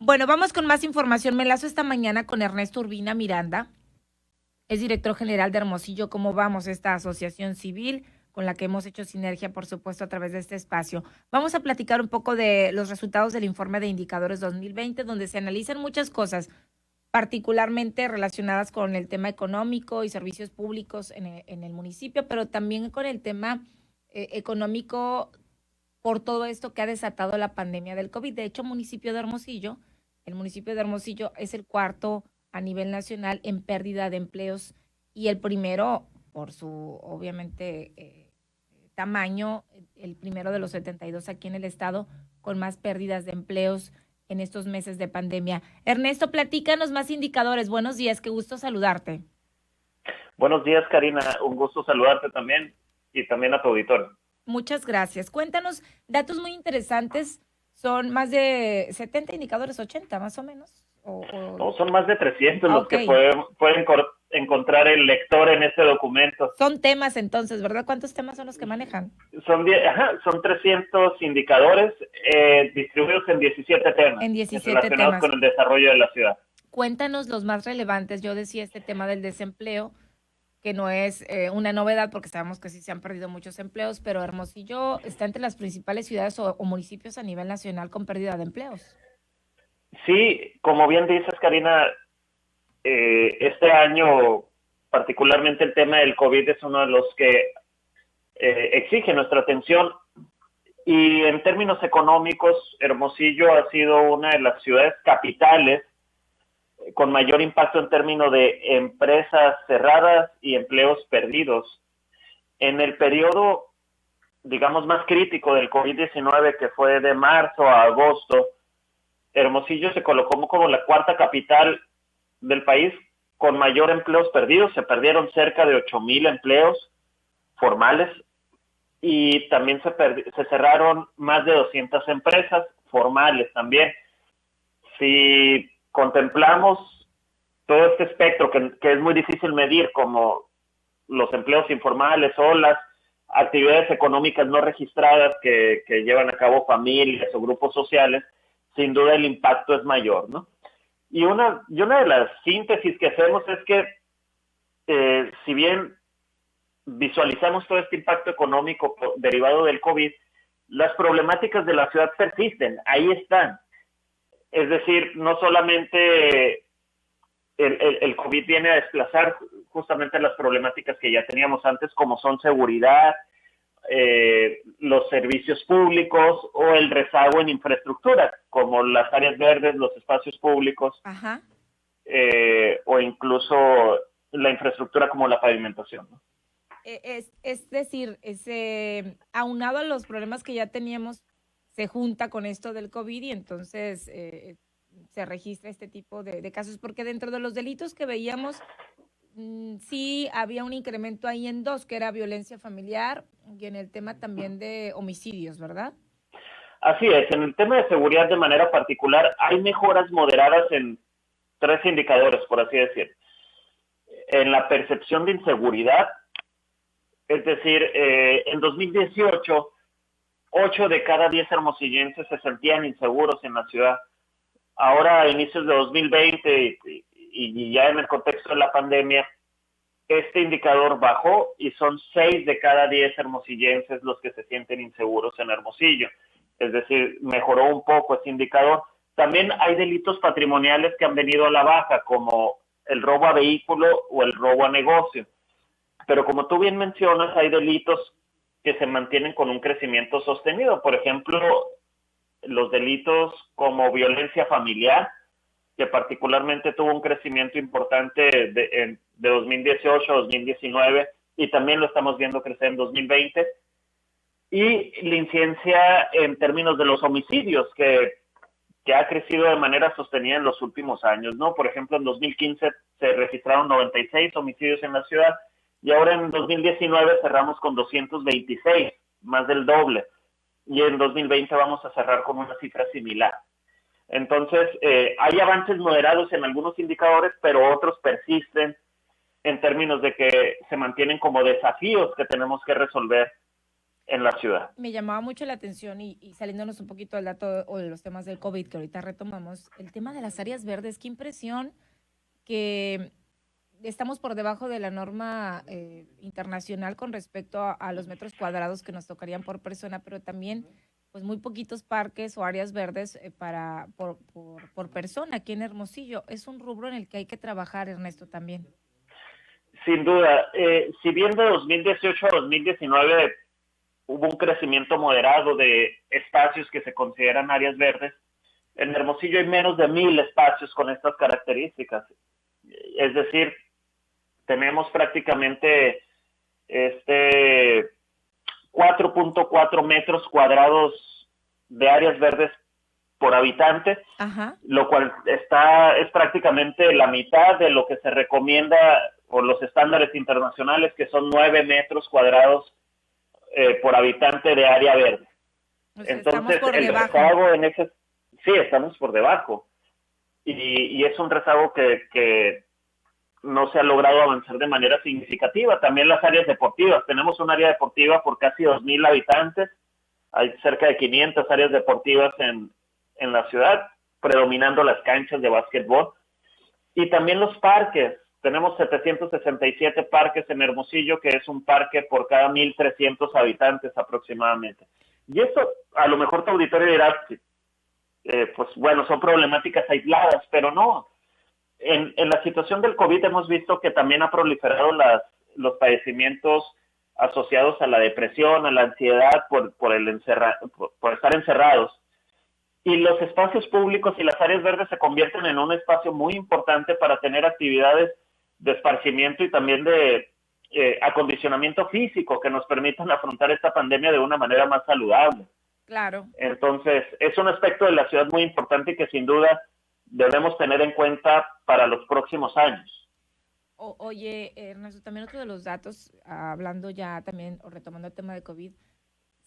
Bueno, vamos con más información. Me enlazo esta mañana con Ernesto Urbina Miranda, es director general de Hermosillo. ¿Cómo vamos? Esta asociación civil con la que hemos hecho sinergia, por supuesto, a través de este espacio. Vamos a platicar un poco de los resultados del informe de indicadores 2020, donde se analizan muchas cosas, particularmente relacionadas con el tema económico y servicios públicos en el municipio, pero también con el tema económico por todo esto que ha desatado la pandemia del COVID. De hecho, el municipio de Hermosillo es el cuarto a nivel nacional en pérdida de empleos y el primero, por su, obviamente, tamaño, el primero de los 72 aquí en el estado, con más pérdidas de empleos en estos meses de pandemia. Ernesto, platícanos más indicadores. Buenos días, qué gusto saludarte. Buenos días, Karina. Un gusto saludarte también y también a tu auditor. Muchas gracias. Cuéntanos datos muy interesantes. Son más de 70 indicadores, 80 más o menos. No, son más de 300 los Ok. que pueden encontrar el lector en este documento. Son temas entonces, ¿verdad? ¿Cuántos temas son los que manejan? Son 300 indicadores distribuidos en 17 temas En 17 relacionados temas. con el desarrollo de la ciudad. Cuéntanos los más relevantes. Yo decía este tema del desempleo, que no es una novedad porque sabemos que sí se han perdido muchos empleos, pero Hermosillo está entre las principales ciudades o municipios a nivel nacional con pérdida de empleos. Sí, como bien dices, Karina, este año, particularmente el tema del COVID es uno de los que exige nuestra atención. Y en términos económicos, Hermosillo ha sido una de las ciudades capitales con mayor impacto en términos de empresas cerradas y empleos perdidos. En el periodo, digamos, más crítico del COVID-19, que fue de marzo a agosto, Hermosillo se colocó como la cuarta capital del país con mayor empleos perdidos. Se perdieron cerca de 8,000 empleos formales y también se cerraron más de 200 empresas formales también. Si contemplamos todo este espectro que es muy difícil medir, como los empleos informales o las actividades económicas no registradas que llevan a cabo familias o grupos sociales, sin duda el impacto es mayor, ¿no? Y una de las síntesis que hacemos es que si bien visualizamos todo este impacto económico derivado del COVID, las problemáticas de la ciudad persisten, ahí están. Es decir, no solamente el COVID viene a desplazar justamente las problemáticas que ya teníamos antes, como son seguridad, los servicios públicos o el rezago en infraestructura, como las áreas verdes, los espacios públicos, Ajá. o incluso la infraestructura como la pavimentación, ¿no? Es decir, aunado a los problemas que ya teníamos, se junta con esto del COVID y entonces se registra este tipo de casos, porque dentro de los delitos que veíamos, sí había un incremento ahí en dos, que era violencia familiar y en el tema también de homicidios, ¿verdad? Así es, en el tema de seguridad de manera particular hay mejoras moderadas en 3 indicadores, por así decir. En la percepción de inseguridad, es decir, en 2018, 8 de cada 10 hermosillenses se sentían inseguros en la ciudad. Ahora, a inicios de 2020 y ya en el contexto de la pandemia, este indicador bajó y son 6 de cada 10 hermosillenses los que se sienten inseguros en Hermosillo. Es decir, mejoró un poco ese indicador. También hay delitos patrimoniales que han venido a la baja, como el robo a vehículo o el robo a negocio. Pero como tú bien mencionas, hay delitos que se mantienen con un crecimiento sostenido. Por ejemplo, los delitos como violencia familiar, que particularmente tuvo un crecimiento importante de 2018 a 2019 y también lo estamos viendo crecer en 2020. Y la incidencia en términos de los homicidios, que ha crecido de manera sostenida en los últimos años, ¿no? Por ejemplo, en 2015 se registraron 96 homicidios en la ciudad y ahora en 2019 cerramos con 226, más del doble. Y en 2020 vamos a cerrar con una cifra similar. Entonces, hay avances moderados en algunos indicadores, pero otros persisten en términos de que se mantienen como desafíos que tenemos que resolver en la ciudad. Me llamaba mucho la atención y saliéndonos un poquito del dato o de los temas del COVID que ahorita retomamos, el tema de las áreas verdes, qué impresión que estamos por debajo de la norma internacional con respecto a los metros cuadrados que nos tocarían por persona, pero también pues muy poquitos parques o áreas verdes por persona aquí en Hermosillo. Es un rubro en el que hay que trabajar, Ernesto, también. Sin duda, si bien de 2018 a 2019 hubo un crecimiento moderado de espacios que se consideran áreas verdes, en Hermosillo hay menos de 1,000 espacios con estas características. Es decir, tenemos prácticamente 4.4 metros cuadrados de áreas verdes por habitante, Ajá. lo cual es prácticamente la mitad de lo que se recomienda o los estándares internacionales, que son 9 metros cuadrados por habitante de área verde. O sea, Entonces, estamos por el debajo. rezago en ese... Sí, estamos por debajo. Y es un rezago que no se ha logrado avanzar de manera significativa. También las áreas deportivas. Tenemos un área deportiva por casi 2,000 habitantes. Hay cerca de 500 áreas deportivas en la ciudad, predominando las canchas de básquetbol. Y también los parques. Tenemos 767 parques en Hermosillo, que es un parque por cada 1,300 habitantes aproximadamente. Y eso, a lo mejor tu auditorio dirá, pues bueno, son problemáticas aisladas, pero no. En la situación del COVID hemos visto que también ha proliferado los padecimientos asociados a la depresión, a la ansiedad por estar encerrados. Y los espacios públicos y las áreas verdes se convierten en un espacio muy importante para tener actividades de esparcimiento y también de acondicionamiento físico que nos permitan afrontar esta pandemia de una manera más saludable. Claro. Entonces, es un aspecto de la ciudad muy importante y que sin duda debemos tener en cuenta para los próximos años. Oye, Ernesto, también otro de los datos, hablando ya también o retomando el tema de COVID,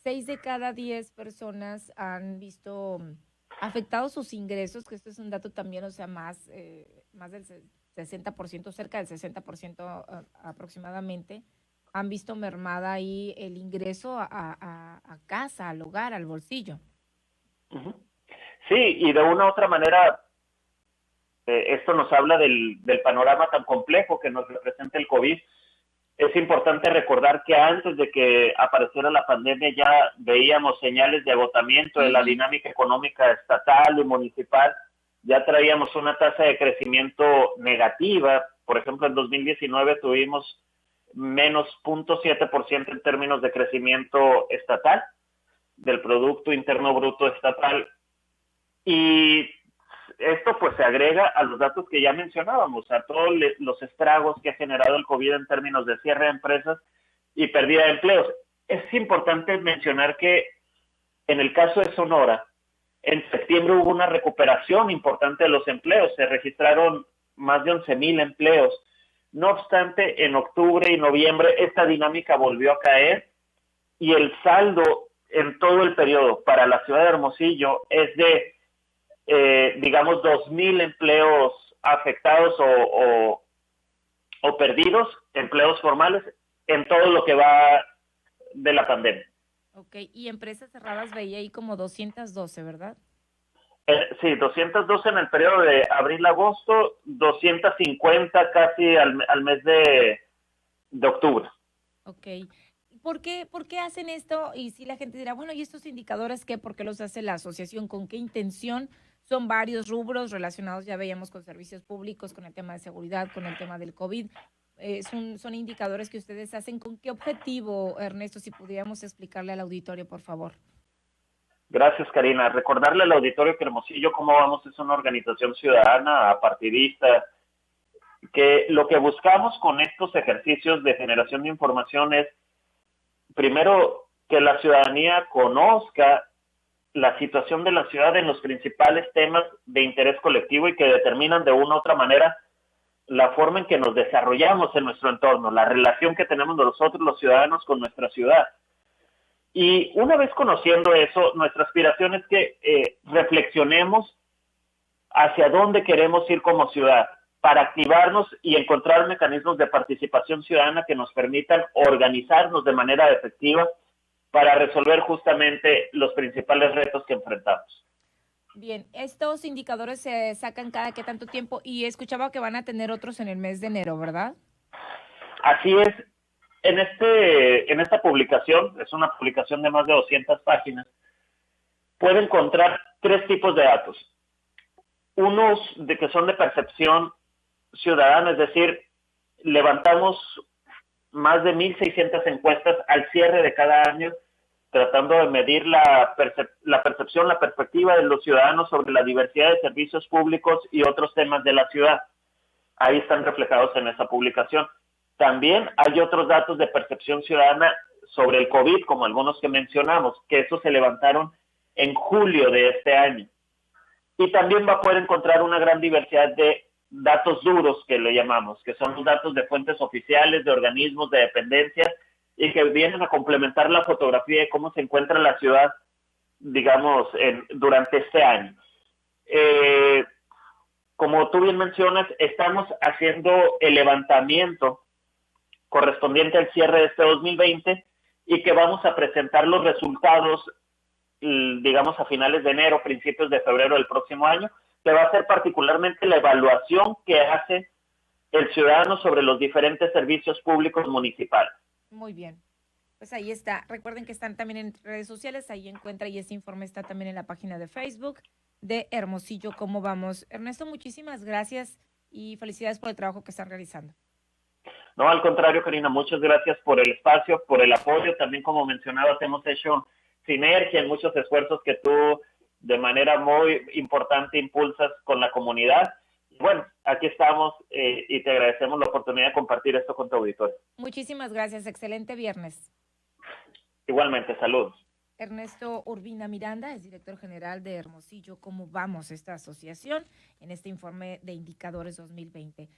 6 de cada 10 personas han visto afectados sus ingresos, que esto es un dato también, o sea, más del 60%, cerca del 60% aproximadamente, han visto mermada ahí el ingreso a casa, al hogar, al bolsillo. Uh-huh. Sí, y de una u otra manera, esto nos habla del panorama tan complejo que nos representa el COVID. Es importante recordar que antes de que apareciera la pandemia ya veíamos señales de agotamiento de la dinámica económica estatal y municipal. Ya traíamos una tasa de crecimiento negativa. Por ejemplo, en 2019 tuvimos menos 0.7% en términos de crecimiento estatal, del Producto Interno Bruto estatal. Y esto pues se agrega a los datos que ya mencionábamos, a todos los estragos que ha generado el COVID en términos de cierre de empresas y pérdida de empleos. Es importante mencionar que en el caso de Sonora, en septiembre hubo una recuperación importante de los empleos, se registraron más de 11,000 empleos. No obstante, en octubre y noviembre esta dinámica volvió a caer y el saldo en todo el periodo para la ciudad de Hermosillo es de digamos 2,000 empleos afectados o perdidos, empleos formales, en todo lo que va de la pandemia. Ok, y empresas cerradas veía ahí como 212, ¿verdad? Sí, 212 en el periodo de abril-agosto, 250 casi al mes de octubre. Ok. ¿Por qué hacen esto? Y si la gente dirá, bueno, ¿y estos indicadores qué? ¿Por qué los hace la asociación? ¿Con qué intención? Son varios rubros relacionados, ya veíamos, con servicios públicos, con el tema de seguridad, con el tema del COVID. Son indicadores que ustedes hacen. ¿Con qué objetivo, Ernesto? Si pudiéramos explicarle al auditorio, por favor. Gracias, Karina. Recordarle al auditorio que Hermosillo Cómo Vamos es una organización ciudadana, apartidista, que lo que buscamos con estos ejercicios de generación de información es, primero, que la ciudadanía conozca la situación de la ciudad en los principales temas de interés colectivo y que determinan de una u otra manera la forma en que nos desarrollamos en nuestro entorno, la relación que tenemos nosotros los ciudadanos con nuestra ciudad. Y una vez conociendo eso, nuestra aspiración es que reflexionemos hacia dónde queremos ir como ciudad para activarnos y encontrar mecanismos de participación ciudadana que nos permitan organizarnos de manera efectiva para resolver justamente los principales retos que enfrentamos. Bien, estos indicadores se sacan cada qué tanto tiempo y escuchaba que van a tener otros en el mes de enero, ¿verdad? Así es. En esta publicación, es una publicación de más de 200 páginas, puede encontrar 3 tipos de datos. Unos de que son de percepción ciudadana, es decir, levantamos más de 1,600 encuestas al cierre de cada año, tratando de medir la percepción, la perspectiva de los ciudadanos sobre la diversidad de servicios públicos y otros temas de la ciudad. Ahí están reflejados en esa publicación. También hay otros datos de percepción ciudadana sobre el COVID, como algunos que mencionamos, que esos se levantaron en julio de este año. Y también va a poder encontrar una gran diversidad de datos duros, que le llamamos, que son los datos de fuentes oficiales, de organismos, de dependencias, y que vienen a complementar la fotografía de cómo se encuentra la ciudad, digamos, durante este año. Como tú bien mencionas, estamos haciendo el levantamiento correspondiente al cierre de este 2020 y que vamos a presentar los resultados, digamos, a finales de enero, principios de febrero del próximo año, que va a ser particularmente la evaluación que hace el ciudadano sobre los diferentes servicios públicos municipales. Muy bien. Pues ahí está. Recuerden que están también en redes sociales, ahí encuentra, y ese informe está también en la página de Facebook de Hermosillo, ¿cómo vamos? Ernesto, muchísimas gracias y felicidades por el trabajo que están realizando. No, al contrario, Karina, muchas gracias por el espacio, por el apoyo. También, como mencionabas, hemos hecho sinergia en muchos esfuerzos que tú de manera muy importante impulsas con la comunidad. Bueno, aquí estamos y te agradecemos la oportunidad de compartir esto con tu auditorio. Muchísimas gracias. Excelente viernes. Igualmente, saludos. Ernesto Urbina Miranda es director general de Hermosillo. ¿Cómo vamos esta asociación en este informe de indicadores 2020?